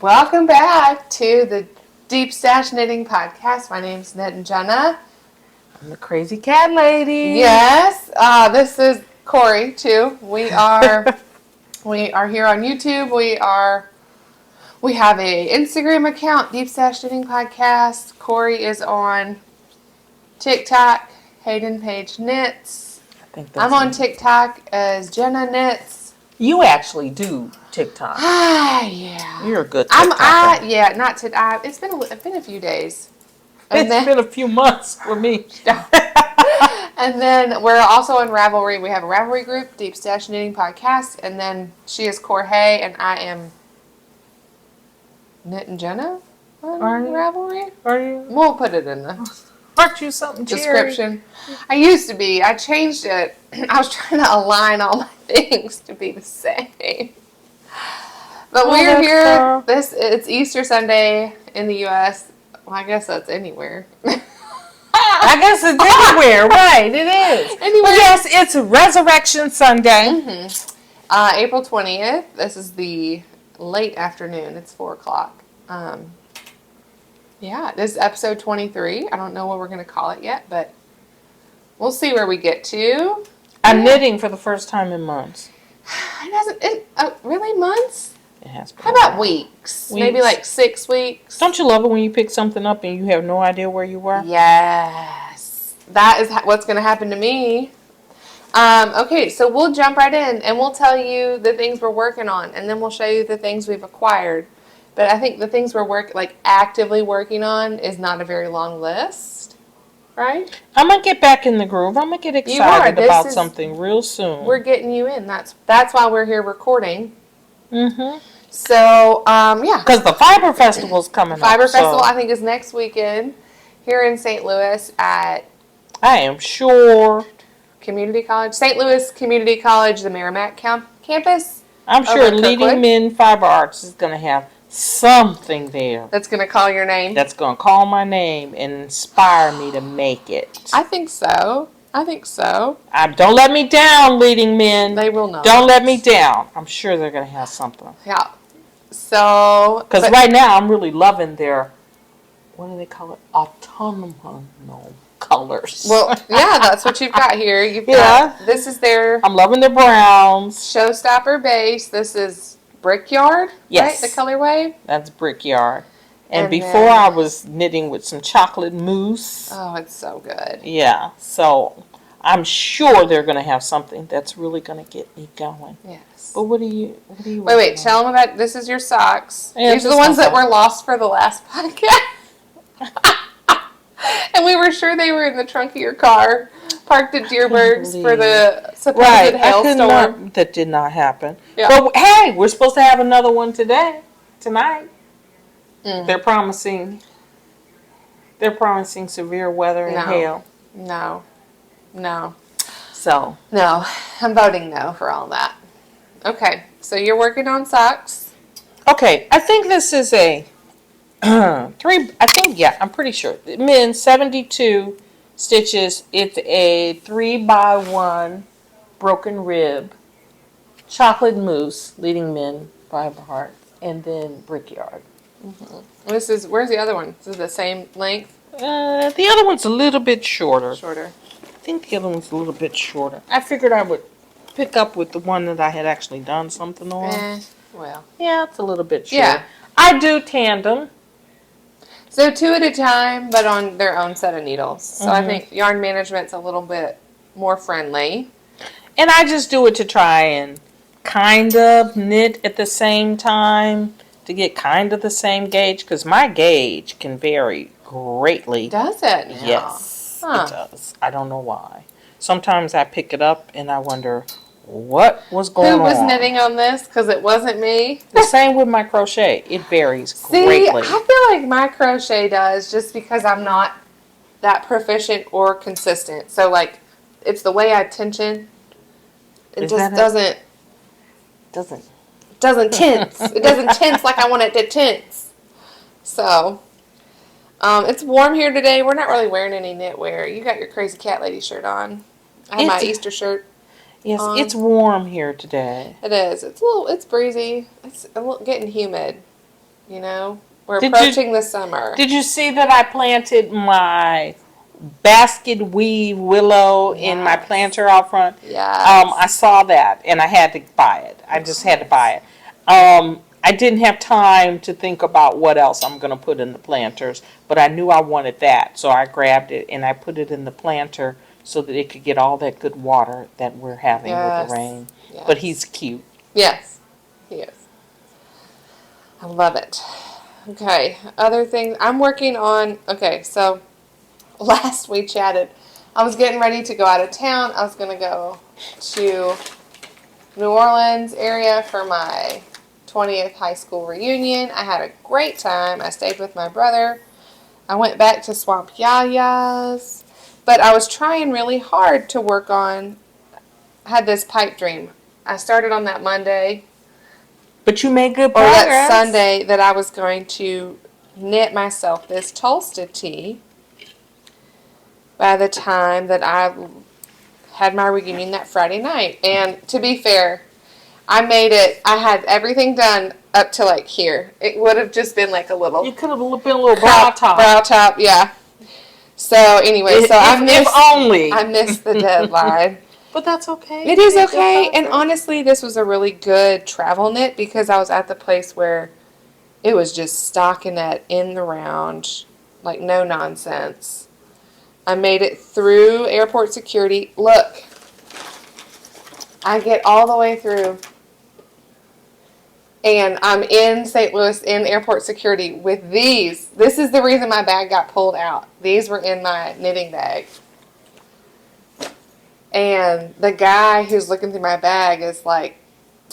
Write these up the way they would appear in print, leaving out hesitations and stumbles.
Welcome back to the Deep Stash Knitting Podcast. My name's KnittinJenna. I'm the crazy cat lady. Yes, this is Korey too. We are here on YouTube. We have a Instagram account, Deep Stash Knitting Podcast. Korey is on TikTok, Hayden Page Knits. I'm on TikTok as Jenna Knits. You actually do TikTok. Yeah. You're a good TikToker. It's been a few days. It's been a few months for me. And then we're also on Ravelry. We have a Ravelry group, Deep Stash Knitting Podcast. And then she is KorHay and I am KnittinJenna on Ravelry. Are you? We'll put it in the Aren't you something description. I used to be. I changed it. I was trying to align all my things to be the same. But we're here. It's Easter Sunday in the U.S. Well, I guess that's anywhere. I guess it's anywhere, right? It is. Anywhere. Yes, it's Resurrection Sunday. Mm-hmm. April 20th. This is the late afternoon. It's 4 o'clock. Yeah, this is episode 23. I don't know what we're going to call it yet, but we'll see where we get to. I'm knitting for the first time in months. Really months? It has been. How about weeks? Maybe like 6 weeks. Don't you love it when you pick something up and you have no idea where you were? Yes. That is what's going to happen to me. Okay, so we'll jump right in and we'll tell you the things we're working on, and then we'll show you the things we've acquired. But I think the things we're actively working on is not a very long list, right? I'm going to get back in the groove. I'm going to get excited about something real soon. We're getting you in. That's why we're here recording. Mm-hmm. So, yeah. Because the Fiber Festival's coming up. Fiber Festival, I think, is next weekend here in St. Louis at... I am sure. Community College. St. Louis Community College, the Meramec campus. I'm sure Leading Men Fiber Arts is going to have something there. That's going to call your name? That's going to call my name and inspire me to make it. I think so. Don't let me down, Leading Men. They will not. Don't let me down. I'm sure they're going to have something. Yeah. So. Because right now I'm really loving their, what do they call it? Autumnal colors. Well, yeah, that's what you've got here. This is their. I'm loving their browns. Showstopper base. This is Brickyard. Yes. Right? The colorway. That's Brickyard. And before I was knitting with some chocolate mousse. Oh, it's so good. Yeah. So I'm sure they're going to have something that's really going to get me going. Yes. But what do you Wait, tell them about, this is your socks. Yeah, these are the ones that were lost for the last podcast. And we were sure they were in the trunk of your car, parked at Deerberg's for the supposed hailstorm. That did not happen. Yeah. But hey, we're supposed to have another one tonight. They're promising severe weather and hail. No. So no, I'm voting no for all that. Okay, so you're working on socks. Okay, I think this is a I'm pretty sure. Men's 72 stitches. It's a 3x1 broken rib, chocolate mousse, Leading Men Fiber Hearts, and then Brickyard. Mm-hmm. Where's the other one? Is it the same length? The other one's a little bit shorter. Shorter. I think the other one's a little bit shorter. I figured I would pick up with the one that I had actually done something on. Well. Yeah, it's a little bit shorter. Yeah. I do tandem. So 2 at a time, but on their own set of needles. So I think yarn management's a little bit more friendly. And I just do it to try and kind of knit at the same time to get kind of the same gauge, because my gauge can vary greatly. Does it now? Yes, it does. I don't know why. Sometimes I pick it up and I wonder what was going on. Who was knitting on this? Because it wasn't me. The same with my crochet. It varies greatly. See, I feel like my crochet does just because I'm not that proficient or consistent. So, like, it's the way I tension. It just doesn't tense. It doesn't tense like I want it to tense. So, it's warm here today. We're not really wearing any knitwear. You got your crazy cat lady shirt on. I have my Easter shirt. Yes, it's warm here today. It is. It's breezy. It's getting humid. you know? We're Did you- approaching the summer. Did you see that I planted my basket weave willow in my Yes. planter out front? Yes. I saw that and I had to buy it. I just had to buy it. I didn't have time to think about what else I'm going to put in the planters, but I knew I wanted that, so I grabbed it and I put it in the planter so that it could get all that good water that we're having with the rain. Yes. But he's cute. Yes, he is. I love it. Okay, other things I'm working on. Okay, so last we chatted, I was getting ready to go out of town. I was going to go to New Orleans area for my 20th high school reunion. I had a great time. I stayed with my brother. I went back to Swamp Yaya's, but I was trying really hard to work on, I had this pipe dream. I started on that Monday, But you made good or progress. that Sunday, that I was going to knit myself this Tolsta tee by the time that I had my reunion that Friday night. And to be fair, I made it, I had everything done up to like here. It would have just been like a little You could have been a little brow top. brow top, yeah. So anyway, so if only. I missed the deadline. But that's okay. It is okay, and honestly, this was a really good travel knit because I was at the place where it was just stockinette in the round, like no nonsense. I made it through airport security. Look, I get all the way through, and I'm in St. Louis in airport security with these. This is the reason my bag got pulled out. These were in my knitting bag. And the guy who's looking through my bag is like,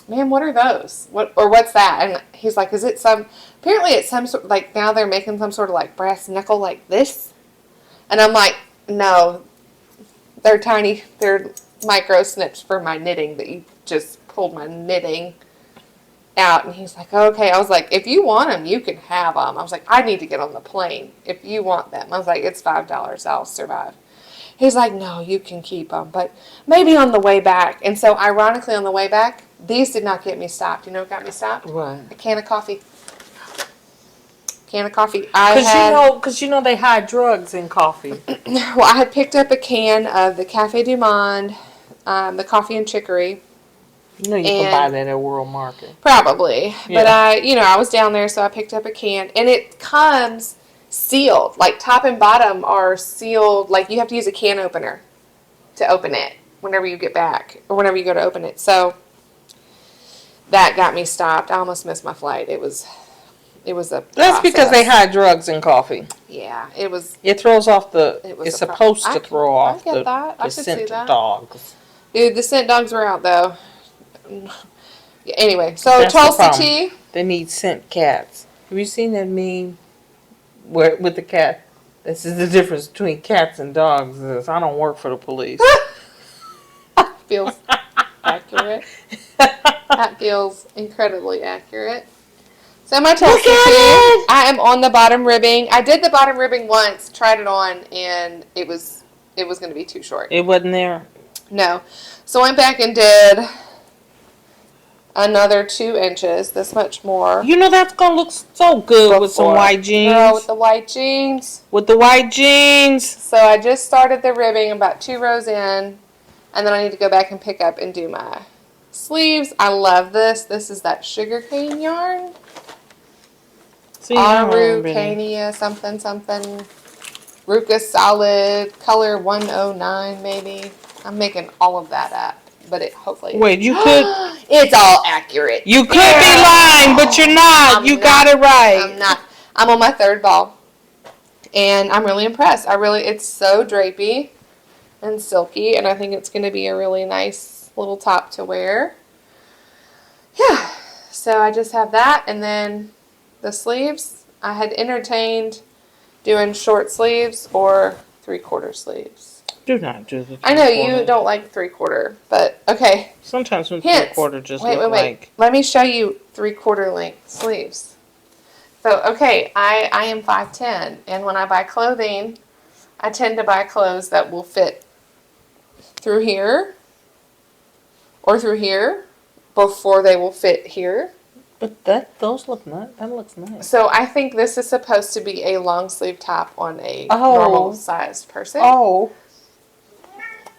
"Ma'am, what are those? What's that?" And he's like, apparently it's some sort, like now they're making some sort of like brass knuckle like this. And I'm like, "No, they're tiny, they're micro snips for my knitting that you just pulled my knitting out." And he's like, "Okay." I was like, "If you want them, you can have them." I was like, "I need to get on the plane if you want them." I was like, "It's $5, I'll survive." He's like, "No, you can keep them, but maybe on the way back." And so, ironically, on the way back, these did not get me stopped. You know what got me stopped? What? A can of coffee. Because you know they hide drugs in coffee. Well, I had picked up a can of the Cafe du Monde, the coffee and chicory. You know you can buy that at World Market. Probably. Yeah. But I was down there, so I picked up a can. And it comes sealed. Like, top and bottom are sealed. Like, you have to use a can opener to open it whenever you get back. Or whenever you go to open it. So, that got me stopped. I almost missed my flight. It was a That's process. because they hide drugs in coffee. Yeah, it was. It throws off It's supposed to throw off I get that. I the could see scent that. dogs. Dude, the scent dogs were out, though. Yeah, anyway, so That's the Tolsta problem. tea. They need scent cats. Have you seen that meme where with the cat? This is the difference between cats and dogs. Is I don't work for the police. Feels accurate. That feels incredibly accurate. So my Tolsta tea, I am on the bottom ribbing. I did the bottom ribbing once, tried it on, and it was going to be too short. It wasn't there. No. So I went back and did another 2 inches, this much more. You know that's gonna look so good with some white jeans. Girl, with the white jeans. With the white jeans. So I just started the ribbing about 2 rows in, and then I need to go back and pick up and do my sleeves. I love this. This is that sugarcane yarn. Araucania something. Ruca Solid, color 109 maybe. I'm making all of that up, but it hopefully. Wait, you could. It's all accurate. You could be lying, but you're not. You got it right. I'm not. I'm on my 3rd ball, and I'm really impressed. It's so drapey and silky, and I think it's going to be a really nice little top to wear. Yeah. So I just have that, and then the sleeves. I had entertained doing short sleeves or 3/4 sleeves. Do not do the 3/4. I know you don't like 3/4, but okay. Sometimes when Hints. 3/4 just Wait. look like. Let me show you 3/4 length sleeves. So, okay, I am 5'10", and when I buy clothing, I tend to buy clothes that will fit through here or through here before they will fit here. But those look nice. That looks nice. So I think this is supposed to be a long sleeve top on a Oh. normal sized person. Oh.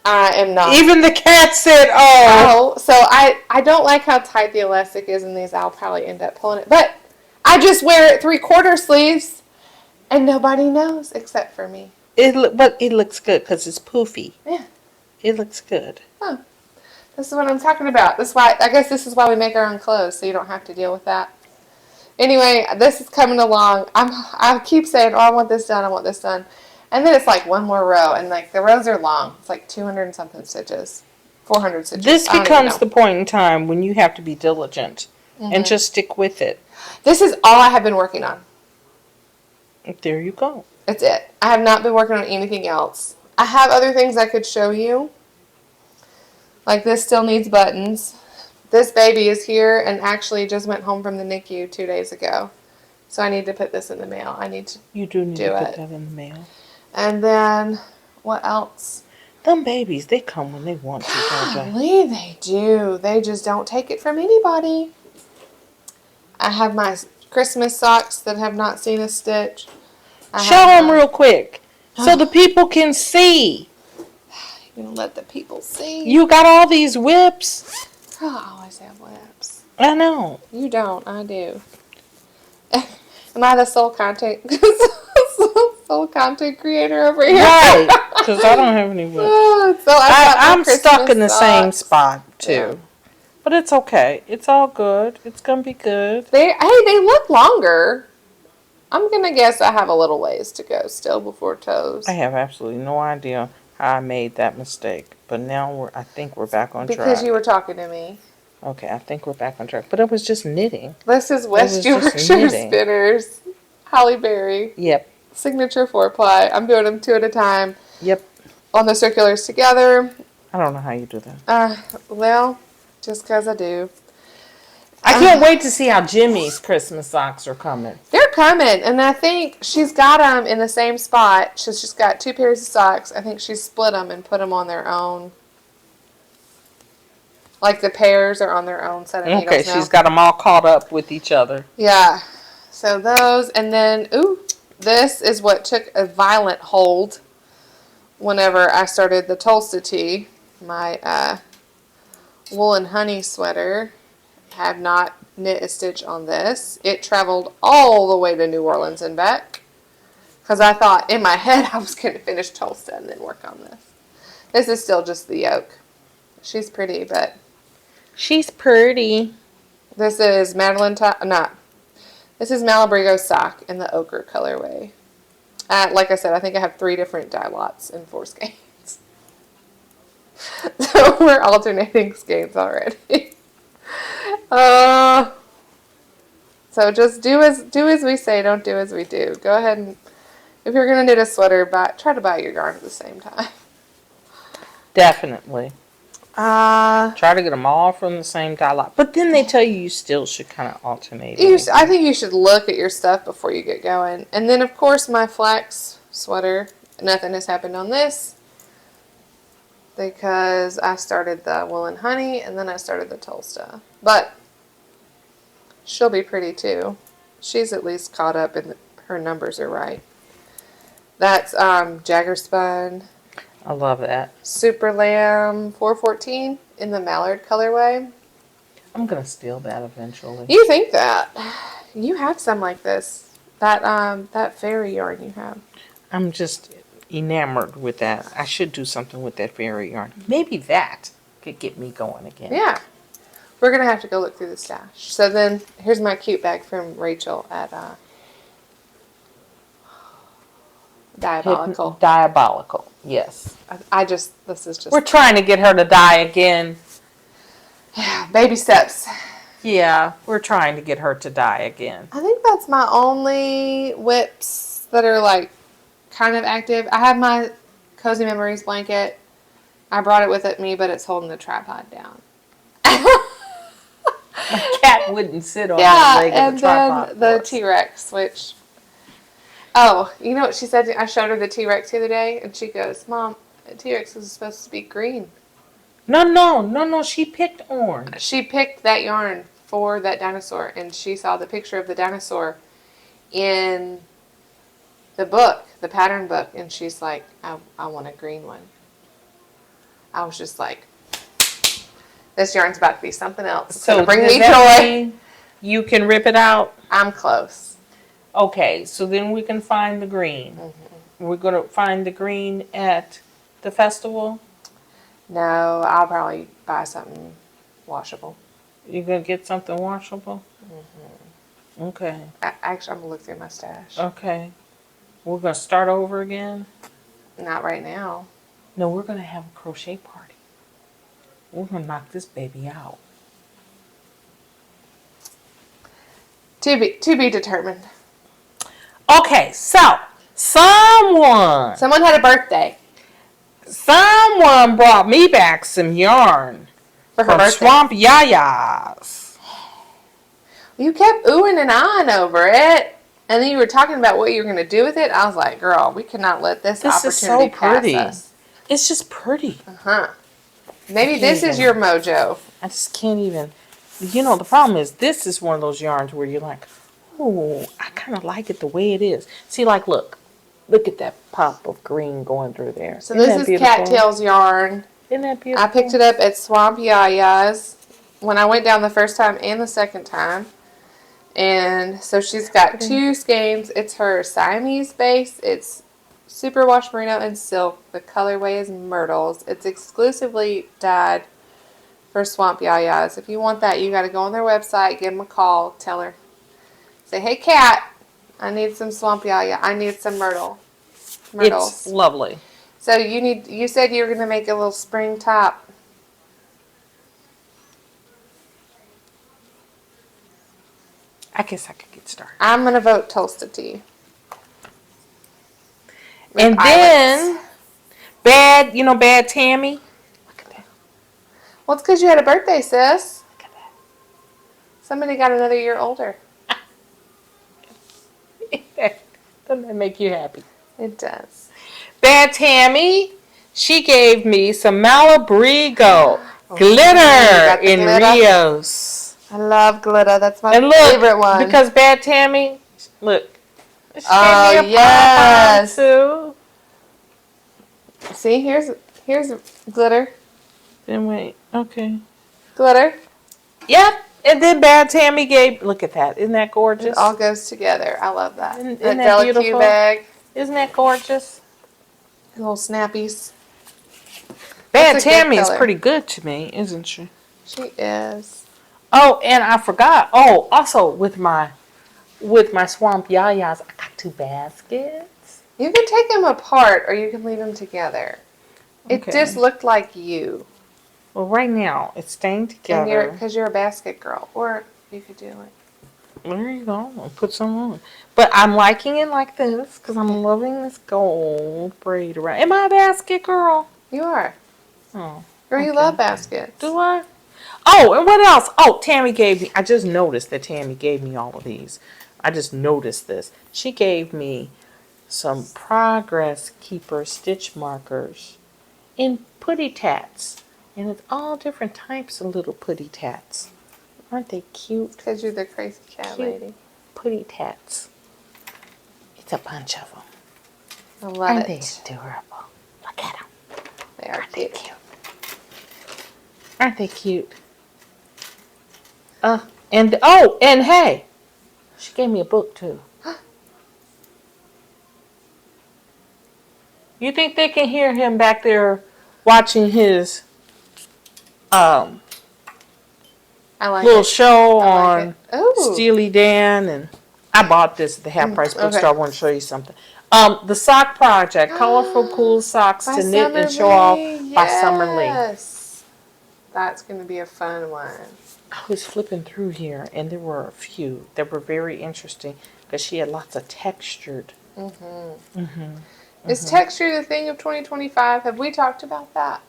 I am not. Even the cat said, oh. Oh, so I don't like how tight the elastic is in these. I'll probably end up pulling it. But I just wear it 3/4 sleeves, and nobody knows except for me. But it looks good because it's poofy. Yeah. It looks good. Huh. This is what I'm talking about. This is why, I guess this is why we make our own clothes, so you don't have to deal with that. Anyway, this is coming along. I keep saying, oh, I want this done, I want this done. And then it's like one more row, and like the rows are long. It's like 200 and something stitches, 400 stitches. This becomes the point in time when you have to be diligent and just stick with it. This is all I have been working on. There you go. That's it. I have not been working on anything else. I have other things I could show you. Like this still needs buttons. This baby is here and actually just went home from the NICU 2 days ago. So I need to put this in the mail. I need to You do need to put that in the mail. And then, what else? Them babies, they come when they want to, don't they? Golly, they do. They just don't take it from anybody. I have my Christmas socks that have not seen a stitch. Show them real quick so the people can see. You gonna let the people see? You got all these WIPs. I always have WIPs. I know. You don't. I do. Am I the sole content creator over here? Right, because I don't have any WIPs. So I'm stuck in the same socks. spot, too. Yeah. But it's okay. It's all good. It's going to be good. They look longer. I'm going to guess I have a little ways to go still before toes. I have absolutely no idea how I made that mistake. But now I think we're back on track. Because you were talking to me. Okay, I think we're back on track. But it was just knitting. This is West Yorkshire Spinners Hollyberry. Yep. Signature 4-ply. I'm doing them 2 at a time. Yep. On the circulars together. I don't know how you do that. Well, just because I do. I can't wait to see how Jimmy's Christmas socks are coming. They're coming, and I think she's got them in the same spot. She's just got 2 pairs of socks. I think she's split them and put them on their own. Like the pairs are on their own set of needles now. Okay, she's got them all caught up with each other. Yeah. So those, and then, this is what took a violent hold whenever I started the Tolsta tee. My wool and honey sweater. Have not knit a stitch on this. It traveled all the way to New Orleans and back. Because I thought in my head I was going to finish Tolsta and then work on this. This is still just the yoke. She's pretty, but... She's pretty. This is This is Malabrigo Sock in the Ochre colorway. Like I said, I think I have 3 different dye lots and 4 skeins. So we're alternating skeins already. So just do as we say, don't do as we do. Go ahead and, if you're going to knit a sweater, try to buy your yarn at the same time. Definitely. Try to get them all from the same dye lot. But then they tell you still should kind of alternate. I think you should look at your stuff before you get going. And then, of course, my flax sweater. Nothing has happened on this. Because I started the wool and honey, and then I started the Tolsta. But she'll be pretty too. She's at least caught up, and her numbers are right. That's JaggerSpun. I love that. Super Lamb 414 in the Mallard colorway. I'm gonna steal that eventually. You think that? You have some like this. That fairy yarn you have. I'm just enamored with that. I should do something with that fairy yarn. Maybe that could get me going again. Yeah. We're going to have to go look through the stash. So then, here's my cute bag from Rachel at Diabolical. Diabolical, yes. This is just... We're trying to get her to dye again. Yeah, baby steps. Yeah, we're trying to get her to dye again. I think that's my only WIPs that are like kind of active. I have my Cozy Memories blanket. I brought it with me, but it's holding the tripod down. My cat wouldn't sit on the leg of the tripod. And then the T-Rex, which... Oh, you know what she said? I showed her the T-Rex the other day, and she goes, Mom, the T-Rex is supposed to be green. No, she picked orange. She picked that yarn for that dinosaur, and she saw the picture of the dinosaur in the book, the pattern book, and she's like, I want a green one. I was just like, this yarn's about to be something else. So bring does me that joy. mean you can rip it out? I'm close. Okay, so then we can find the green. Mm-hmm. We're going to find the green at the festival. No, I'll probably buy something washable. You're going to get something washable? Mm-hmm. Okay. Actually, I'm going to look through my stash. Okay. We're going to start over again? Not right now. No, we're going to have a crochet party. We're going to knock this baby out. To be determined. Okay, so someone had a birthday. Someone brought me back some yarn For her from birthday. Swamp Yayas. You kept oohing and ahhing over it. And then you were talking about what you were going to do with it. I was like, girl, we cannot let this opportunity pass us. It's just pretty. Uh-huh. Maybe this is your mojo. I just can't even. You know, the problem is this is one of those yarns where you're like, oh, I kind of like it the way it is. See, like, look at that pop of green going through there. So this is Cattails yarn. Isn't that beautiful? I picked it up at Swamp Yaya's when I went down the first time and the second time. And so she's got two skeins. It's her Siamese base. It's superwash merino and silk. The colorway is Myrtles. It's exclusively dyed for Swamp Yaya's. If you want that, you got to go on their website, give them a call, tell her. Say, hey, Kat, I need some Swamp Yaya. I need some Myrtles. It's lovely. So you said you were going to make a little spring top. I guess I could get started. I'm going to vote Tolsta tea. And then, Bad Tammy. Look at that. Well, it's because you had a birthday, sis. Look at that. Somebody got another year older. Doesn't that make you happy? It does. Bad Tammy, she gave me some Malabrigo glitter in glitter? Rios. I love glitter. That's my And look, favorite one. because Bad Tammy, look. She Oh, gave me a yes. pom-pom, too. See, here's glitter. Then wait, okay. Glitter. Yep, and then Bad Tammy gave, look at that. Isn't that gorgeous? It all goes together. I love that. Isn't that that Della beautiful? Q bag. Isn't that gorgeous? Little snappies. Bad That's a good Tammy is color. pretty good to me, isn't she? She is. Oh, and I forgot. Oh, also with my Swamp Yayas, I got 2 baskets. You can take them apart or you can leave them together. It Okay. just looked like you. Well, right now it's staying together. Because you're a basket girl. Or you could do it. There you go. I'll put some on. But I'm liking it like this because I'm loving this gold braid around. Am I a basket girl? You are. Oh, Girl, you okay. love baskets. Do I? Oh, and what else? Oh, Tammy gave me. I just noticed that Tammy gave me all of these. I just noticed this. She gave me some Progress Keeper stitch markers in putty tats. And it's all different types of little putty tats. Aren't they cute? Because you're the crazy cat Cute. lady. Putty tats. It's a bunch of them. I love Aren't they it. adorable? Look at them. They are Aren't they cute. cute? Aren't they cute? And hey, she gave me a book too. You think they can hear him back there watching his I like little it. show I like on it. Ooh. Steely Dan? And I bought this at the half price bookstore. okay. I want to show you something. The sock project, colorful cool socks By to knit Summer and show off Lee. by Summer Lee. Yes. That's going to be a fun one. I was flipping through here, and there were a few that were very interesting because she had lots of textured. Is texture the thing of 2025? Have we talked about that?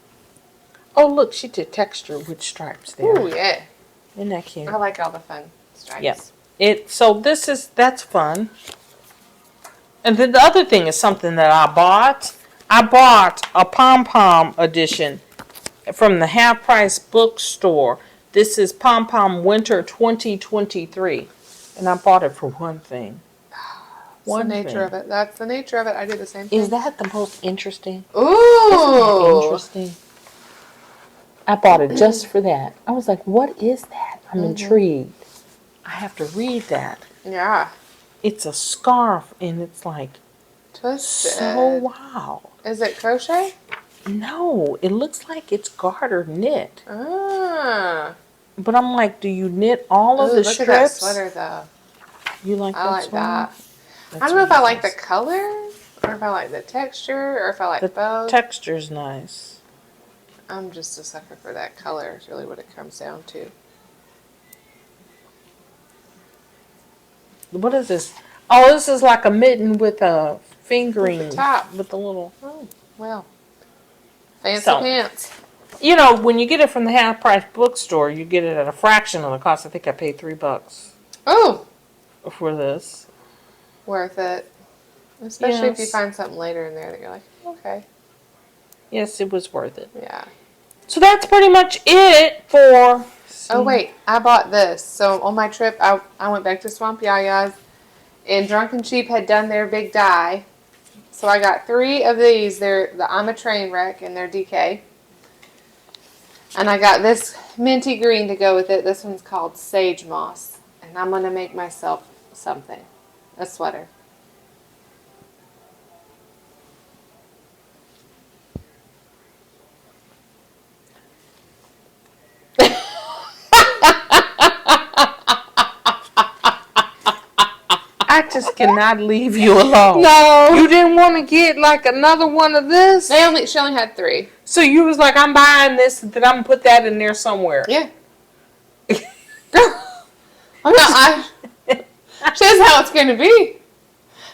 Oh, look, she did texture with stripes there. Ooh, yeah. Isn't that cute? I like all the fun stripes. Yep. So that's fun. And then the other thing is something that I bought. I bought a Pompom edition from the half price bookstore This is Pompom Winter 2023. And I bought it for one thing. That's the nature of it. That's the nature of it. I do the same thing. Is that the most interesting? Ooh. Isn't that interesting? I bought it just for that. I was like, what is that? I'm intrigued. I have to read that. Yeah. It's a scarf, and it's like, Twisted. so wow. Is it crochet? No, it looks like it's garter knit. Ah. But I'm like, do you knit all of the look strips? Look at that sweater, though. You like I that like sweater? that. That's I don't know if I really like the color, or if I like the texture, or if I like both. Texture's nice. I'm just a sucker for that color. Is really what it comes down to. What is this? Oh, this is like a mitten with a fingering. With the top. With a little. Oh, well. Fancy So, pants. You know, when you get it from the half-price bookstore, you get it at a fraction of the cost. I think I paid $3 Oh. for this. Worth it. Especially if you Yes. find something later in there that you're like, okay. Yes, it was worth it. Yeah. So that's pretty much it for... Oh, wait. I bought this. So on my trip, I went back to Swamp Yaya's, and Drunken Sheep had done their big dye. So I got 3 of these. I'm a train wreck, and they're DK. And I got this minty green to go with it. This one's called Sage Moss. And I'm going to make myself something. A sweater. I just cannot leave you alone. No. You didn't want to get like another one of this? She only had 3. So you was like, I'm buying this, and then I'm going to put that in there somewhere. Yeah. That's how it's going to be.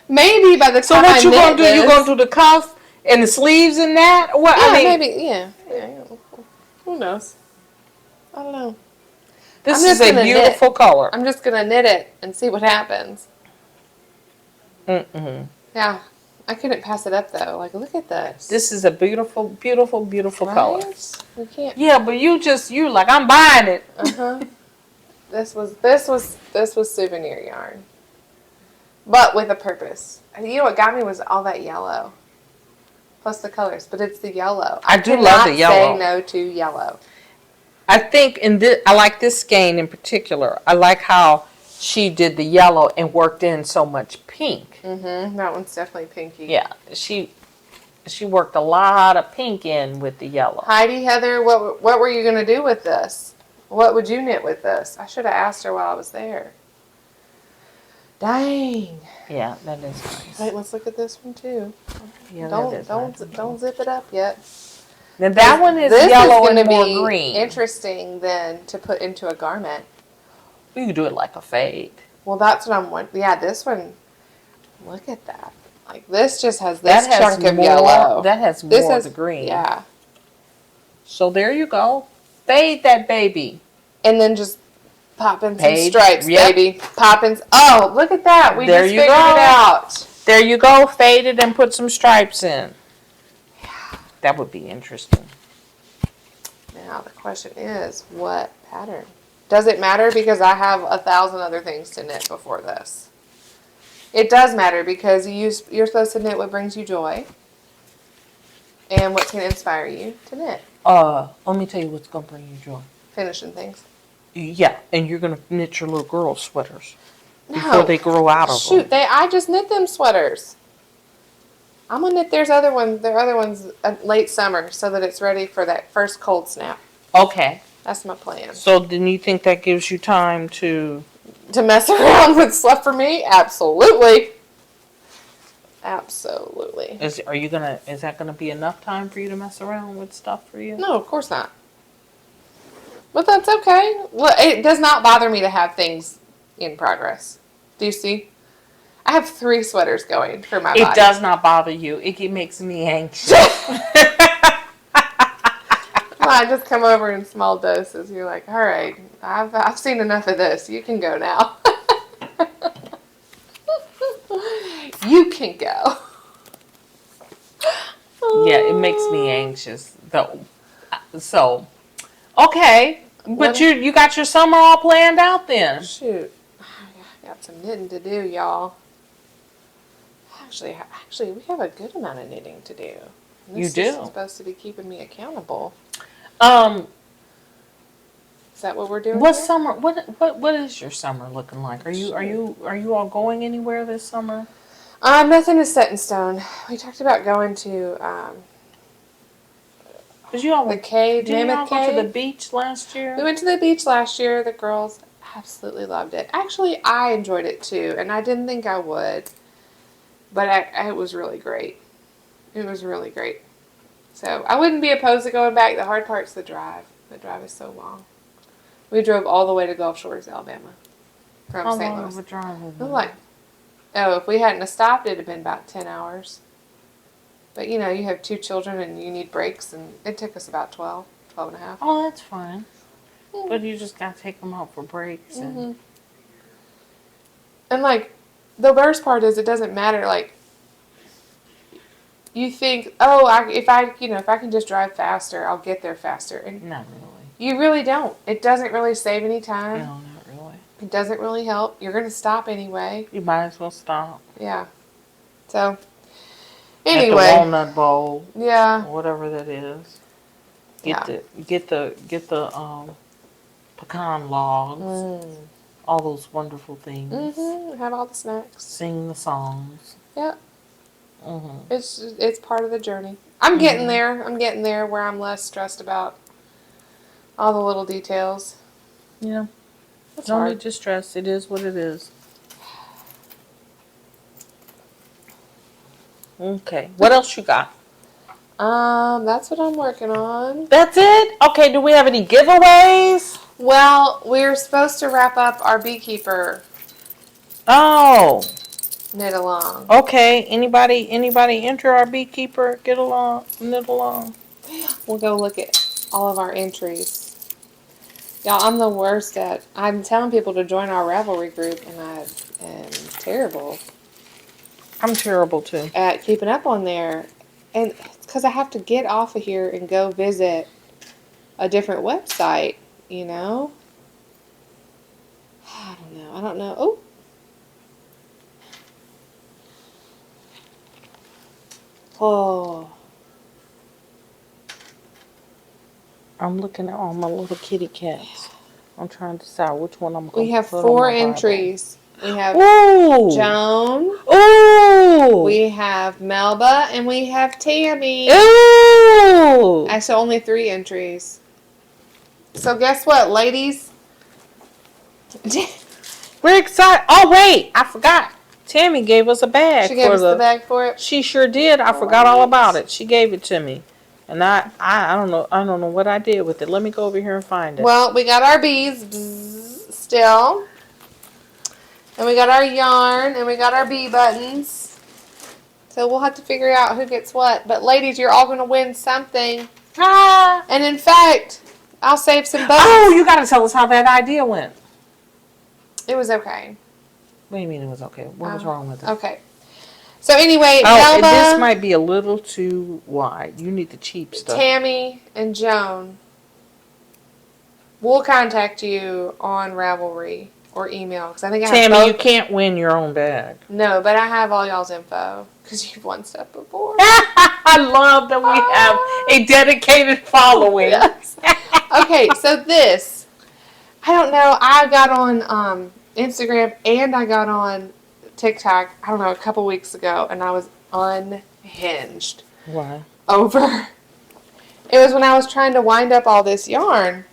Maybe by the So time what you knit going to do? You going to do the cuff and the sleeves and that? What? Yeah, I mean, maybe. Yeah. Who knows? I don't know. this I'm is just a gonna beautiful color. I'm just going to knit it and see what happens. Mm-mm. Yeah. I couldn't pass it up, though. Like, look at this. This is a beautiful, beautiful, beautiful color. Right? We can't. Yeah, but you like, I'm buying it. Uh-huh. This was souvenir yarn. But with a purpose. And you know what got me was all that yellow. Plus the colors. But it's the yellow. I do love the yellow. Say no to yellow. I think I like this skein in particular. I like how she did the yellow and worked in so much pink. Mm-hmm. That one's definitely pinky. Yeah, she worked a lot of pink in with the yellow. Heidi, Heather, what were you going to do with this? What would you knit with this? I should have asked her while I was there. Dang. Yeah, that is nice. Wait, let's look at this one too. Yeah, Don't zip it up yet. Now that one is This yellow is and more be green. Interesting then to put into a garment. You could do it like a fade. Well, that's what I'm wondering. Yeah, this one. Look at that. Like this just has this chunk of yellow. That has more This of has the green. Yeah. So there you go. Fade that baby. And then just pop in some Page, stripes, yep. baby. Pop in. Oh, look at that. We There just you figured go. it out. There you go. Fade it and put some stripes in. That would be interesting. Now the question is, what pattern? Does it matter because I have 1,000 other things to knit before this? It does matter because you're supposed to knit what brings you joy and what's going to inspire you to knit. Let me tell you what's going to bring you joy. Finishing things. Yeah, and you're going to knit your little girl sweaters No. before they grow out of them. Shoot, I just knit them sweaters. I'm going to knit their other ones late summer so that it's ready for that first cold snap. Okay. That's my plan. So then you think that gives you time to... To mess around with stuff for me? Absolutely. Absolutely. Is that gonna be enough time for you to mess around with stuff for you? No, of course not. But that's okay. Well, it does not bother me to have things in progress. Do you see? I have 3 sweaters going for my body. It does not bother you. It makes me anxious. I just come over in small doses. You're like, all right, I've seen enough of this. You can go now. You can go. Yeah, it makes me anxious though. So, okay. But you got your summer all planned out then. Shoot. I got some knitting to do, y'all. Actually, we have a good amount of knitting to do. You do. This is supposed to be keeping me accountable. Is that what we're doing? What here? summer? What is your summer looking like? Are you all going anywhere this summer? Nothing is set in stone. We talked about going to Cause you all the cave. Did you all Mammoth go to Cave. the beach last year? We went to the beach last year. The girls absolutely loved it. Actually, I enjoyed it too, and I didn't think I would, but it was really great. It was really great. So I wouldn't be opposed to going back. The hard part's the drive. The drive is so long. We drove all the way to Gulf Shores, Alabama, from How St. long Louis. of a drive is It was it? like, if we hadn't have stopped, it'd have been about 10 hours. But you have 2 children and you need breaks, and it took us about 12 and a half. Oh, that's fine. But you just gotta take them out for breaks and. And like, the worst part is it doesn't matter. Like, you think, if I can just drive faster, I'll get there faster, and Not really. you really don't. It doesn't really save any time. No, not really. It doesn't really help. You're gonna stop anyway. You might as well stop. Yeah. So. At Anyway. the walnut bowl. Yeah. Whatever that is. Get the pecan logs. All those wonderful things. Have all the snacks. Sing the songs. Yeah. It's part of the journey. I'm getting there. I'm getting there where I'm less stressed about all the little details. Yeah. It's No hard. need to stress. It is what it is. Okay. What else you got? That's what I'm working on. That's it? Okay, do we have any giveaways? Well, we're supposed to wrap up our Beekeeper Oh. knit along. Okay. Anybody enter our Beekeeper? Knit along. We'll go look at all of our entries. Y'all, I'm the worst I'm telling people to join our Ravelry group, and I am terrible I'm terrible too. at keeping up on there. And it's because I have to get off of here and go visit a different website, I don't know. Oh. Oh. I'm looking at all my little kitty cats. I'm trying to decide which one I'm going We to have put 4 on my Bible. entries. We have Ooh. Joan. Ooh. We have Melba, and we have Tammy. Ooh. So only 3 entries. So guess what, ladies? We're excited. Oh, wait. I forgot. Tammy gave us a bag. She gave us the bag for it. She sure did. I forgot all about it. She gave it to me. And I don't know. I don't know what I did with it. Let me go over here and find it. Well, we got our beads still. And we got our yarn. And we got our bee buttons. So we'll have to figure out who gets what. But ladies, you're all going to win something. Ah. And in fact, I'll save some buttons. Oh, you got to tell us how that idea went. It was okay. What do you mean it was okay? What was wrong with it? Okay. So anyway, Oh, Melba, this might be a little too wide. You need the cheap stuff. Tammy, and Joan will contact you on Ravelry or email, because I think I have Tammy, both. you can't win your own bag. No, but I have all y'all's info because you've won stuff before. I love that we have a dedicated following. Yes. Okay, so this, I don't know. I got on Instagram and I got on TikTok, I don't know, a couple weeks ago, and I was unhinged. Why? Over. It was when I was trying to wind up all this yarn,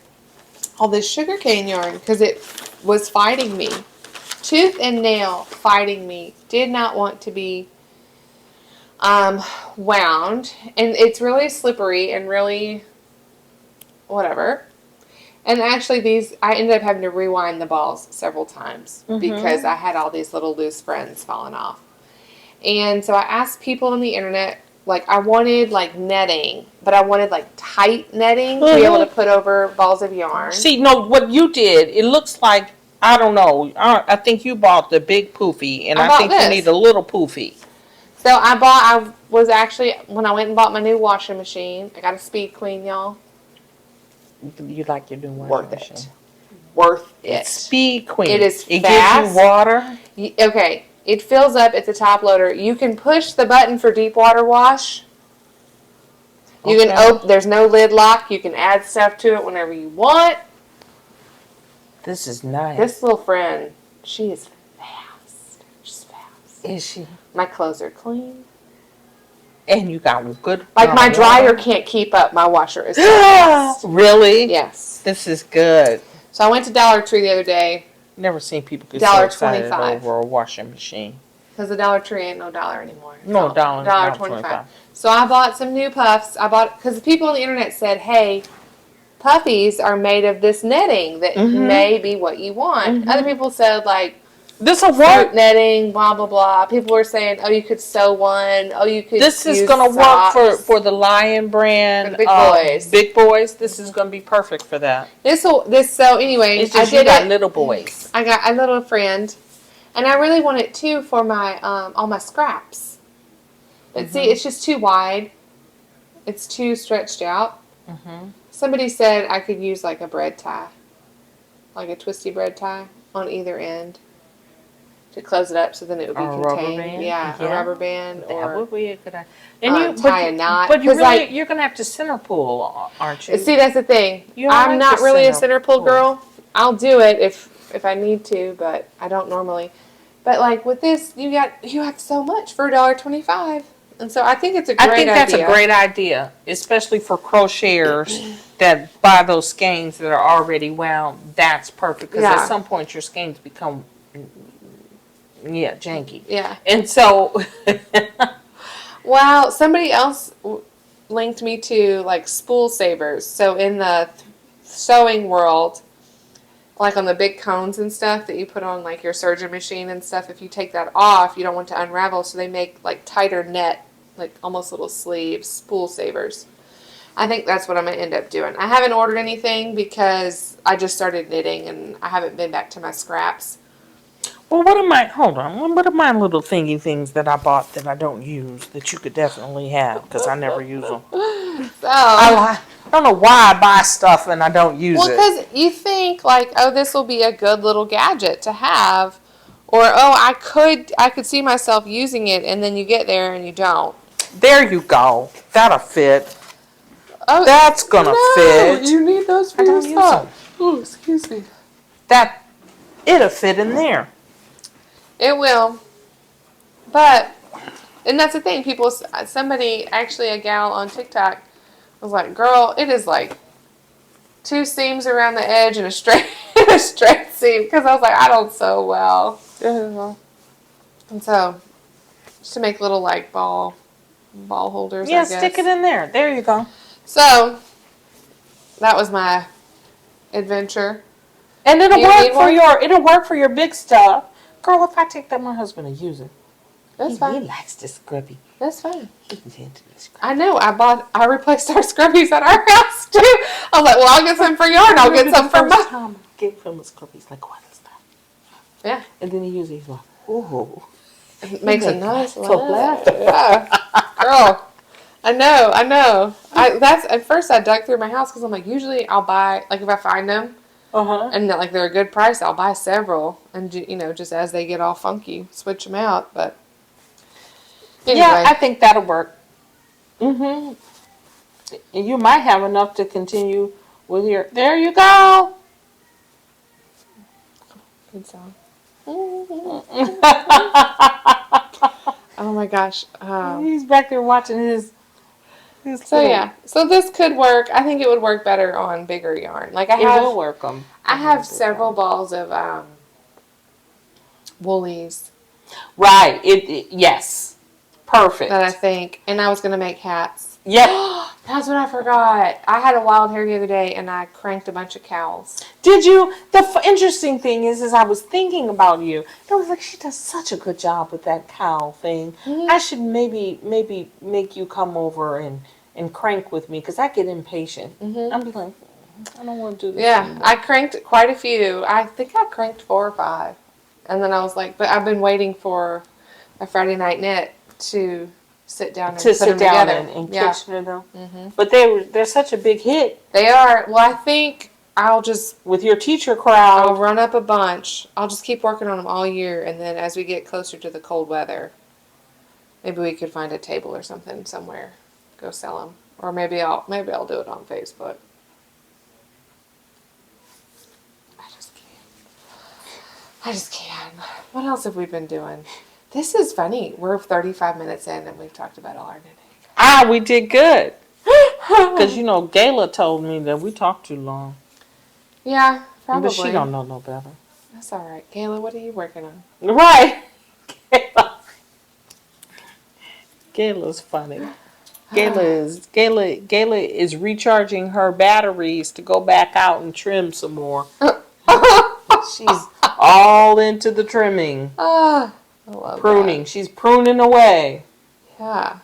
all this sugarcane yarn, because it was fighting me. Tooth and nail fighting me. Did not want to be wound. And it's really slippery and really whatever. And actually I ended up having to rewind the balls several times because I had all these little loose friends falling off. And so I asked people on the internet, like, I wanted like netting, but I wanted like tight netting to be able to put over balls of yarn. See, no, what you did, it looks like, I don't know, I think you bought the big poofy, and I think this. you need a little poofy. So I was actually, when I went and bought my new washing machine, I got a Speed Queen, y'all. You like your new washing Worth machine. it. Worth it. Speed queen. It is It fast. gives you water. Okay, it fills up. It's a top loader. You can push the button for deep water wash. You can open. There's no lid lock. You can add stuff to it whenever you want. This is nice. This little friend, she is fast. She's fast. Is she? My clothes are clean. And you got good. Like my dryer can't keep up. My washer is so fast. Really? Yes. This is good. So I went to Dollar Tree the other day. Never seen people get so excited $1.25 over a washing machine. Because the Dollar Tree ain't no dollar anymore. No, $1.25. So I bought some new puffs. Because people on the internet said, hey, puffies are made of this netting that may be what you want. Other people said, like, this will work. Netting, blah, blah, blah. People were saying, oh, you could sew one. Oh, you could This is going to work for the Lion brand. For the big boys. Big boys. This is going to be perfect for that. So anyway, it's just you got little boys. I got a little friend. And I really want it, too, for my all my scraps. But see, it's just too wide. It's too stretched out. Somebody said I could use, like, a bread tie. Like a twisty bread tie on either end. To close it up so then it would be contained. Rubber band? Yeah, a rubber band. That would be a good idea. And tie a knot. But you're going to have to center pull, aren't you? See, that's the thing. I'm not really a center pull girl. I'll do it if I need to, but I don't normally. But like with this, you have so much for $1.25. And so I think it's a great idea. I think that's a great idea, especially for crocheters that buy those skeins that are already wound. That's perfect because at some point your skeins become janky. Yeah. And so well, somebody else linked me to like spool savers. So in the sewing world, like on the big cones and stuff that you put on like your serger machine and stuff, if you take that off, you don't want to unravel, so they make like tighter net, like almost little sleeves, spool savers. I think that's what I'm going to end up doing. I haven't ordered anything because I just started knitting and I haven't been back to my scraps. Well, what are my little thingy things that I bought that I don't use that you could definitely have because I never use them? So I don't know why I buy stuff and I don't use it. Well, because you think like, oh, this will be a good little gadget to have, or oh, I could see myself using it, and then you get there and you don't. There you go. That'll fit. Oh, that's gonna fit. You need those for yourself. Oh, excuse me. It'll fit in there. It will. But, and that's the thing. Somebody, actually a gal on TikTok was like, girl, it is like 2 seams around the edge and a straight seam. Because I was like, I don't sew well. And so, just to make little like ball holders, I guess. Stick it in there. There you go. So, that was my adventure. And it'll work for your big stuff. Girl, if I take that, my husband will use it. That's fine. He likes this scrubby. That's fine. He's into this scrubby. I know. I replaced our scrubbies at our house too. I was like, well, I'll get some for you and I'll get some for mine. Time I gave him a scrubby. He's like, what is that? Yeah. And then he uses it. He's like, ooh. It makes a nice laugh. Yeah. Girl. I know. At first I dug through my house because I'm like, usually I'll buy, like if I find them, and like they're a good price, I'll buy several, and just as they get all funky, switch them out. But anyway. Yeah, I think that'll work. And you might have enough to continue with your. There you go. Good song. Oh my gosh. He's back there watching his. So this could work. I think it would work better on bigger yarn. Like it will work on. I have several balls of woolies. Right. Yes. Perfect. That I think, and I was gonna make hats. Yep. That's what I forgot. I had a wild hair the other day, and I cranked a bunch of cowls. Did you? The interesting thing is I was thinking about you. I was like, she does such a good job with that cowl thing. I should maybe make you come over and crank with me because I get impatient. I'm like, I don't want to do this. Yeah, anymore. I cranked quite a few. I think I cranked 4 or 5, and then I was like, but I've been waiting for a Friday night knit to sit down and to put sit them down together. and Yeah. picture them. But they're such a big hit They are. Well, I think I'll just with your teacher I'll crowd. run up a bunch. I'll just keep working on them all year, and then as we get closer to the cold weather, maybe we could find a table or something somewhere, go sell them, or maybe I'll do it on Facebook. I just can't. What else have we been doing? This is funny. We're 35 minutes in, and we've talked about all our knitting. We did good. Because, Gayla told me that we talked too long. Yeah, probably. But she don't know no better. That's all right. Kayla, what are you working on? Right. Gayla's funny. Gayla is recharging her batteries to go back out and trim some more. She's all into the trimming. I love pruning. that. She's pruning away. Yeah.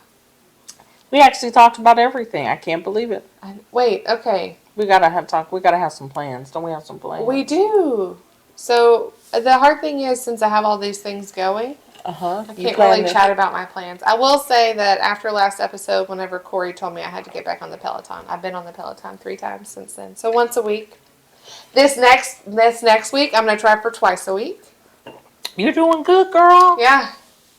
We actually talked about everything. I can't believe it. Wait, okay. We gotta have some plans. Don't we have some plans? We do. So the hard thing is, since I have all these things going, I can't really chat about my plans. I will say that after last episode, whenever Korey told me I had to get back on the Peloton, I've been on the Peloton 3 times since then. So once a week. This next week, I'm gonna try for twice a week. You're doing good, girl. Yeah,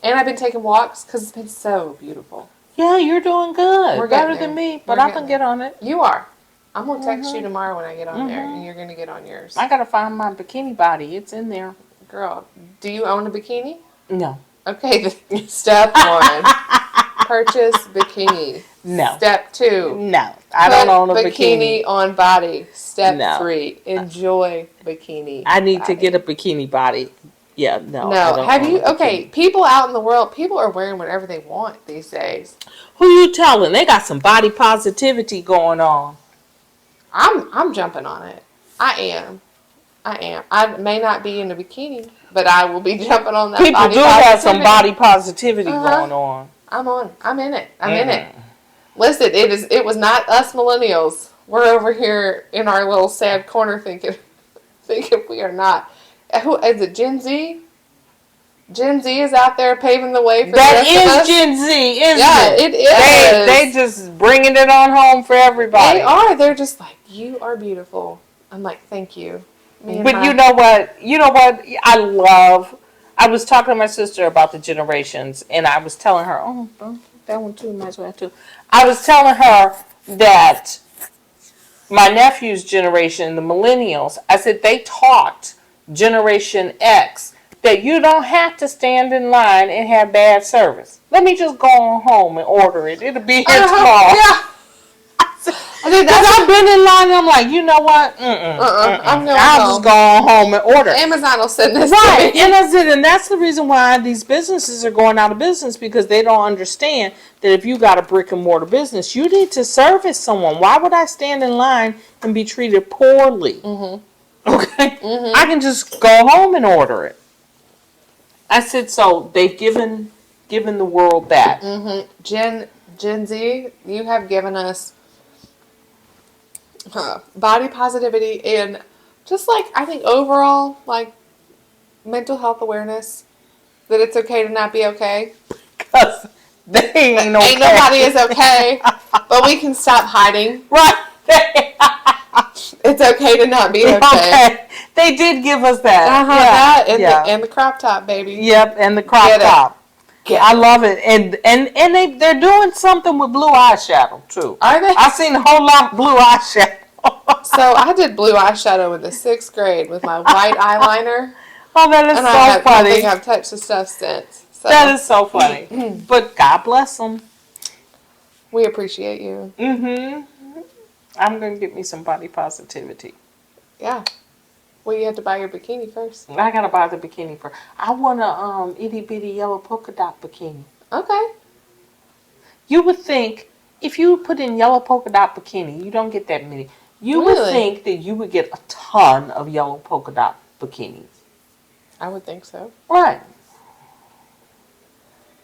and I've been taking walks because it's been so beautiful. Yeah, you're doing good. We're better getting than there. me, but I can get on it. You are. I'm gonna text you tomorrow when I get on there, and you're gonna get on yours. I gotta find my bikini body. It's in there. Girl, do you own a bikini? No. Okay, step 1, purchase bikini. No. Step 2, No. I don't own a bikini on body. Step No. 3, enjoy bikini. I need to get a bikini body. Yeah, no. No, have you? Okay, people out in the world, people are wearing whatever they want these days. Who you telling? They got some body positivity going on. I'm jumping on it. I am. I may not be in a bikini, but I will be jumping on that. People body do positivity. have some body positivity going on. I'm in it. I'm in it. Listen, it was not us millennials. We're over here in our little sad corner thinking we are not. Who is it? Gen Z? Gen Z is out there paving the way for That the rest of us. Gen Z, isn't it? Yeah, it is. They just bringing it on home for everybody. They are. They're just like, you are beautiful. I'm like, thank you. But you know what? I was talking to my sister about the generations, and I was telling her, that one too, might as well have two. I was telling her that my nephew's generation, the millennials, I said they taught Generation X that you don't have to stand in line and have bad service. Let me just go on home and order it. It'll be here tomorrow. Yeah. Because I've been in line and I'm like, you know what? I'll just go on home and order. Amazon will send this right. to me. And I said, and that's the reason why these businesses are going out of business, because they don't understand that if you got a brick and mortar business, you need to service someone. Why would I stand in line and be treated poorly? Mm-hmm. Okay? Mm-hmm. I can just go home and order it. I said, so they've given the world that. Mm-hmm. Gen Z, you have given us body positivity and just like, I think overall, like mental health awareness, that it's okay to not be okay. Because they ain't okay. Ain't nobody is okay, but we can stop hiding. Right. It's okay to not be okay. They did give us that. That and the crop top, baby. Yep, and the crop top. I love it. And they're doing something with blue eyeshadow, too. Are they? I've seen a whole lot of blue eyeshadow. So I did blue eyeshadow in the 6th grade with my white eyeliner. Oh, that is so funny. I don't think I've touched the stuff since. So. That is so funny. But God bless them. We appreciate you. Mm-hmm. I'm going to get me some body positivity. Yeah. Well, you have to buy your bikini first. I got to buy the bikini first. I want a itty-bitty yellow polka dot bikini. Okay. You would think, if you put in yellow polka dot bikini, you don't get that many. You would think that you would get a ton of yellow polka dot bikinis. I would think so. Right.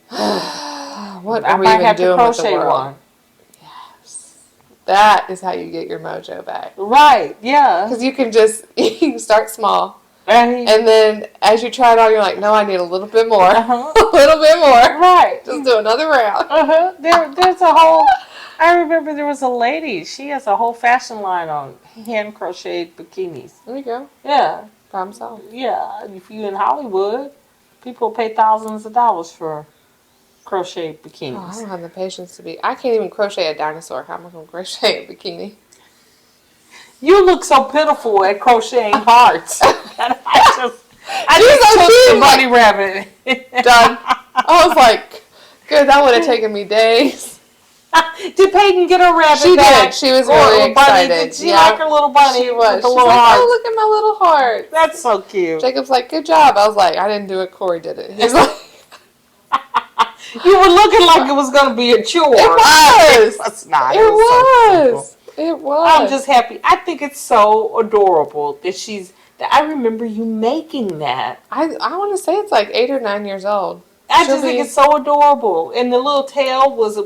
What I are we might even have to doing with the crochet world? one. Yes. That is how you get your mojo back. Right, yeah. Because you can start small. Right. And then as you try it on, you're like, no, I need a little bit more. Uh-huh. A little bit more. Right. Just do another round. Uh-huh. There's a whole... I remember there was a lady. She has a whole fashion line on hand crocheted bikinis. There you go. Yeah. Problem solved. Yeah. If you're in Hollywood, people pay thousands of dollars for crocheted Oh, I bikinis. don't have the patience to be. I can't even crochet a dinosaur. How am I going to crochet a bikini? You look so pitiful at crocheting hearts. I She's just so took cute. the bunny rabbit. Done. I was like, good, that would have taken me days. Did Peyton get her rabbit She back? did. She was Or really a bunny? excited. Did she like her little bunny She was. with the She's little like, heart? oh, look at my little heart. That's so cute. Jacob's like, good job. I was like, I didn't do it. Korey did it. He's like, You were looking like it was going to be a chore. it was. It's not. It was. So was. It was. I'm just happy. I think it's so adorable that I remember you making that. I want to say it's like 8 or 9 years old. I just think it's so adorable. And the little tail was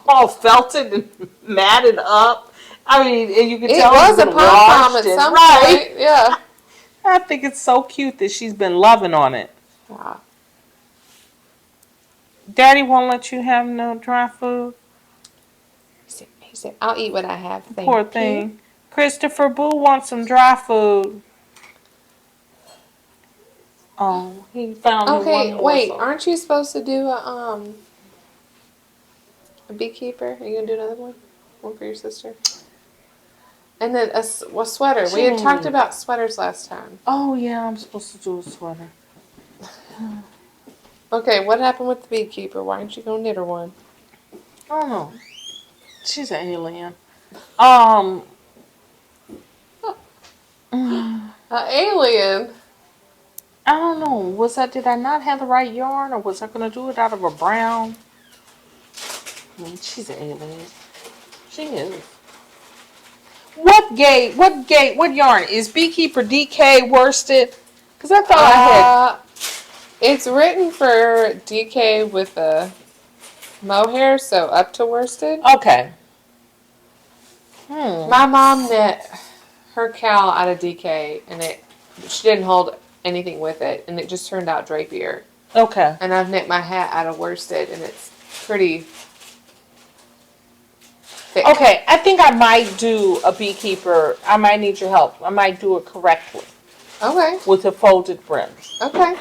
all felted and matted up. I mean, and you could tell it was a been pom-pom washed at some right. point. Yeah. I think it's so cute that she's been loving on it. Wow. Daddy won't let you have no dry food. He said, I'll eat what I have. Thank Poor you. thing. Christopher Boo wants some dry food. Oh, he found Okay, one wait. morsel. Aren't you supposed to do a Beekeeper? Are you gonna do another one? One for your sister? And then a sweater. We had talked about sweaters last time. Oh yeah, I'm supposed to do a sweater. Okay, what happened with the Beekeeper? Why aren't you gonna knit her one? I don't know. She's an alien. An Alien. I don't know. Did I not have the right yarn, or was I gonna do it out of a brown? I mean, she's an alien. She is. What yarn is Beekeeper DK worsted? Because I thought I had. It's written for DK with a mohair, so up to worsted. Okay. My mom knit her KAL out of DK, and she didn't hold anything with it, and it just turned out drapier. Okay. And I've knit my hat out of worsted, and it's pretty thick. Okay, I think I might do a Beekeeper. I might need your help. I might do it correctly Okay. with the folded brims. Okay.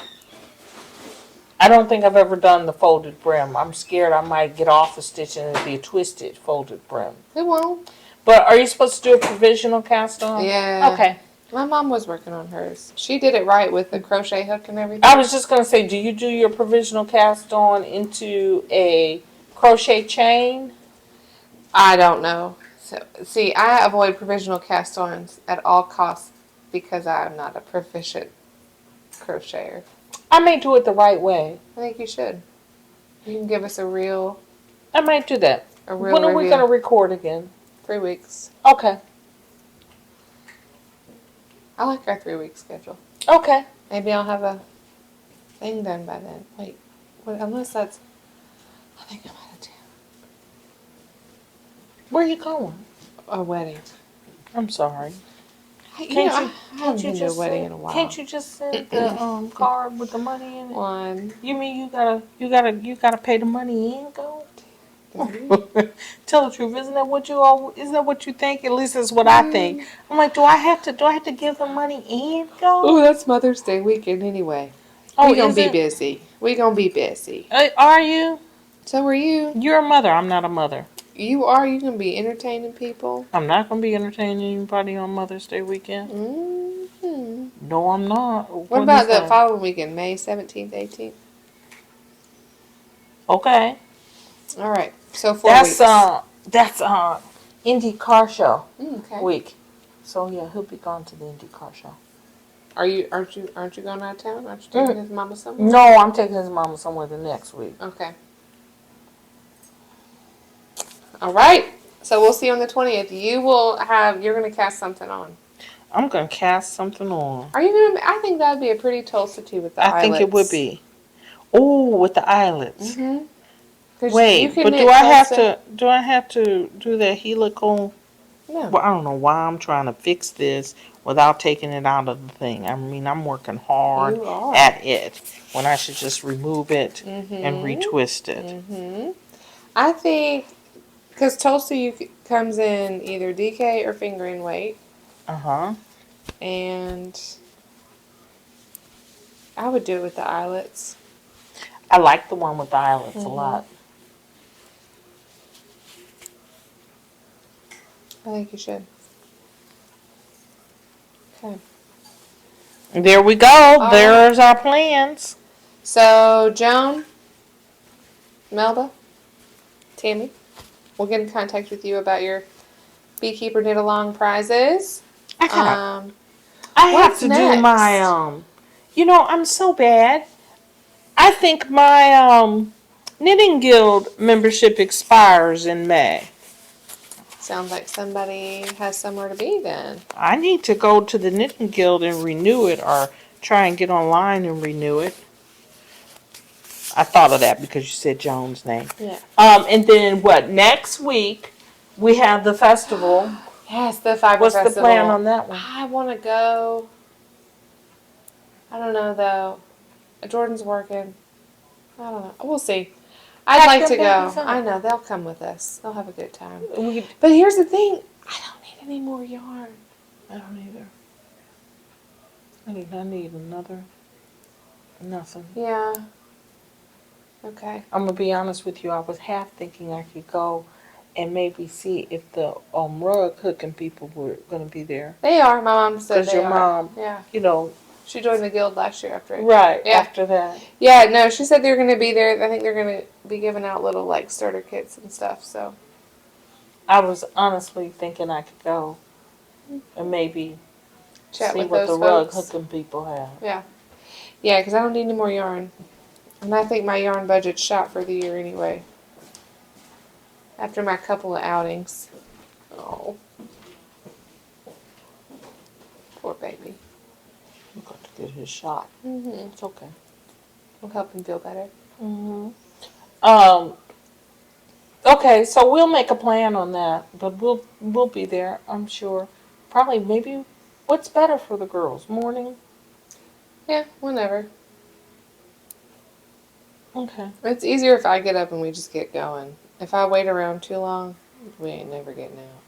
I don't think I've ever done the folded brim. I'm scared I might get off a stitch and it'll be a twisted folded brim. It won't. But are you supposed to do a provisional cast on? Yeah. Okay. My mom was working on hers. She did it right with the crochet hook and everything. I was just going to say, do you do your provisional cast on into a crochet chain? I don't know. So, see, I avoid provisional cast-ons at all costs because I'm not a proficient crocheter. I may do it the right way. I think you should. You can give us a real I might do that. review. When are we going to record again? 3 weeks. Okay. I like our 3-week schedule. Okay. Maybe I'll have a thing done by then. Wait, unless that's... I think I'm out of town. Where are you going? A wedding. I'm sorry. I haven't been to a wedding in a while. Can't you just send the card with the money in it? One. You mean you gotta pay the money and go? Tell the truth. Isn't that what you think? At least that's what I think. I'm like, do I have to give the money and go? Oh, that's Mother's Day weekend anyway. Oh, We're gonna is be it? busy. We're gonna be busy. Are you? So are you. You're a mother. I'm not a mother. You are. You gonna be entertaining people. I'm not gonna be entertaining anybody on Mother's Day weekend. Mm-hmm. No, I'm not. What about the following weekend, May 17th, 18th? Okay. All right. So 4 weeks. That's Indy Car Show Okay. week. So yeah, he'll be gone to the Indy Car Show. Aren't you going out of town? Aren't you taking his mama somewhere? No, I'm taking his mama somewhere the next week. Okay. All right. So we'll see you on the 20th. You're going to cast something on. I'm going to cast something on. Are you going to? I think that would be a pretty Tolsta too with the eyelets. I think it would be. Oh, with the eyelets. Mm-hmm. Wait, but do I have to do that helical? No. Well, I don't know why I'm trying to fix this without taking it out of the thing. I mean, I'm working hard You are. at it when I should just remove it and retwist it. I think, because Tolsta comes in either DK or fingering weight. And I would do it with the eyelets. I like the one with the eyelets a lot. I think you should. Okay. There we go. There's our plans. So, Joan, Melba, Tammy, we'll get in contact with you about your Beekeeper Knit Along prizes. I have to do my, you know, I'm so bad. I think my Knitting Guild membership expires in May. Sounds like somebody has somewhere to be then. I need to go to the Knitting Guild and renew it, or try and get online and renew it. I thought of that because you said Joan's name. Yeah. And then what? Next week we have the festival. Yes, the Fiber What's Festival. the plan on that one? I want to go. I don't know though. Jordan's working. I don't know. We'll see. I'd like to go. I know they'll come with us. They'll have a good time. But here's the thing: I don't need any more yarn. I don't either. I need another. Nothing. Yeah. Okay. I'm gonna be honest with you. I was half thinking I could go and maybe see if the rug hooking people were gonna be there. They are. My mom said Because your mom, yeah, you know, she joined the guild last year after it. right Yeah. after that. Yeah. No, she said they were going to be there. I think they're going to be giving out little like starter kits and stuff. So I was honestly thinking I could go and maybe chat see with what those the rug folks. hooking people have. Yeah. Yeah, because I don't need any more yarn. And I think my yarn budget's shot for the year anyway. After my couple of outings. Oh. Poor baby. I'm going to get his shot. It's okay. We'll help him feel better. Okay, so we'll make a plan on that, but we'll be there, I'm sure. Probably, maybe, what's better for the girls? Morning? Yeah, whenever. Okay. It's easier if I get up and we just get going. If I wait around too long, we ain't never getting out.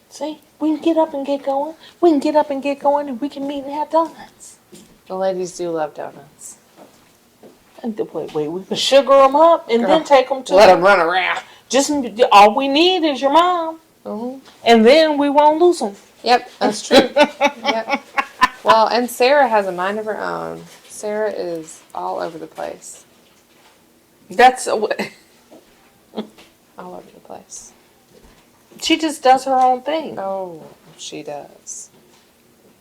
See, we can get up and get going. We can get up and get going, and we can meet and have donuts. The ladies do love donuts. And wait, we can sugar them up and then take them to let them run around. Just all we need is your mom, and then we won't lose them. Yep, that's true. Yep. Well, and Sarah has a mind of her own. Sarah is all over the place. That's all over the place. She just does her own thing. Oh, she does.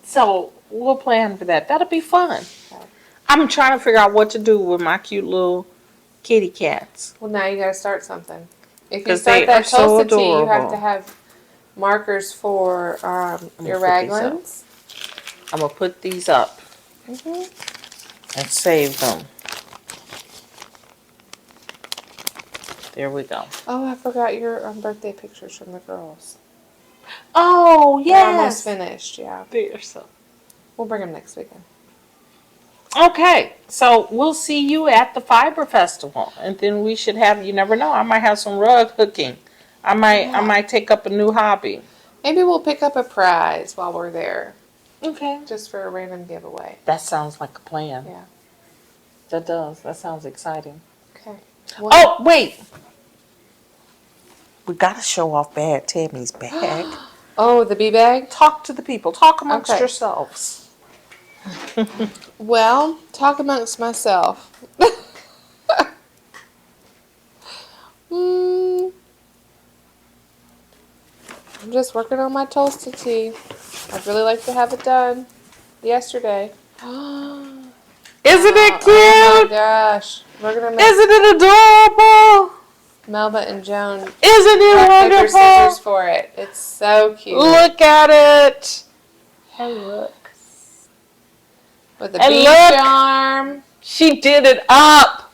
So we'll plan for that. That'll be fun. Okay. I'm trying to figure out what to do with my cute little kitty cats. Well, now you got to start something. If you 'Cause start they that are so Tolsta tea, you have adorable. to have markers for your raglans. I'm going to put these up and save them. There we go. Oh, I forgot your birthday pictures from the girls. Oh, They're almost yes. finished, yeah. They're so. We'll bring them next weekend. Okay, so we'll see you at the Fiber Festival, and then we should have. You never know. I might have some rug hooking. I might take up a new hobby. Maybe we'll pick up a prize while we're there. Okay. Just for a random giveaway. That sounds like a plan. Yeah. That does. That sounds exciting. Okay. Oh, wait. We got to show off Bad Tammy's bag. Oh, the bee bag? Talk to the people. Talk amongst yourselves. Well, talk amongst myself. I'm just working on my Tolsta tea. I'd really like to have it done yesterday. Isn't it cute? Oh my gosh. We're gonna make Isn't it adorable? Melba and Joan Isn't it rock, paper, wonderful? scissors for it. It's so cute. Look at it. And look. With a And bee look. charm. She did it up.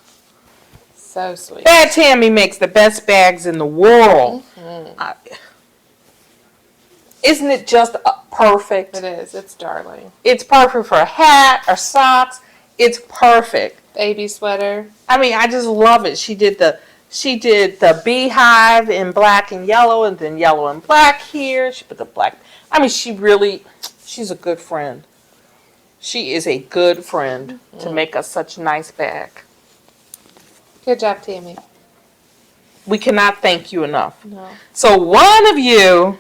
So sweet. Bad Tammy makes the best bags in the world. Isn't it just perfect? It is. It's darling. It's perfect for a hat or socks. It's perfect. Baby sweater. I mean, I just love it. She did the beehive in black and yellow, and then yellow and black here. She put the black. I mean, she's a good friend. She is a good friend to make us such a nice bag. Good job, Tammy. We cannot thank you enough. No. So one of you,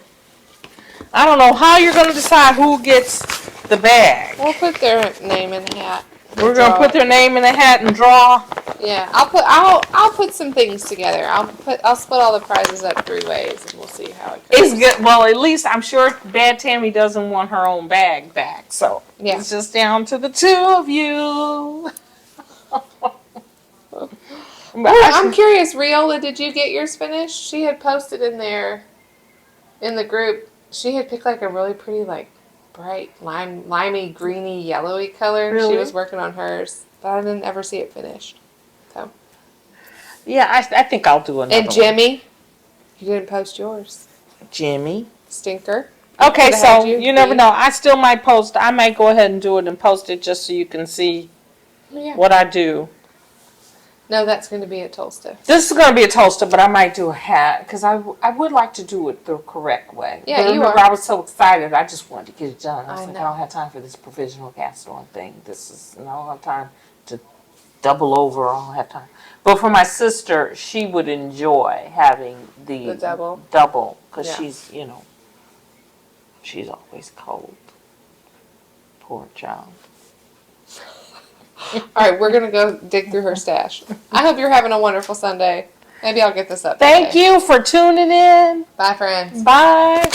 I don't know how you're going to decide who gets the bag. We'll put their name in the hat. We're going to put their name in the hat and draw. Yeah, I'll put some things together. I'll split all the prizes up 3 ways, and we'll see how it goes. It's good. Well, at least I'm sure Bad Tammy doesn't want her own bag back. So Yeah. it's just down to the 2 of you. I'm curious, Riola, did you get yours finished? She had posted in there, in the group, she had picked like a really pretty, like, bright, limey, greeny, yellowy color. Really? She was working on hers, but I didn't ever see it finished. So. Yeah, I think I'll do another And Jimmy, you didn't post yours. Jimmy. Stinker. Okay, Could've so had you never know. I still might post. I might go ahead and do it and post it just so you can see Yeah. what I do. No, that's going to be a Tolsta. This is going to be a toaster, but I might do a hat because I would like to do it the correct way. Yeah, but you remember, are. I was so excited. I just wanted to get it done. I was I like, know. I don't have time for this provisional cast on thing. I don't have time to double over. I don't have time. But for my sister, she would enjoy having the double. because Yeah. she's always cold. Poor child. All right, we're going to go dig through her stash. I hope you're having a wonderful Sunday. Maybe I'll get this up Thank today. you for tuning in. Bye, friends. Bye.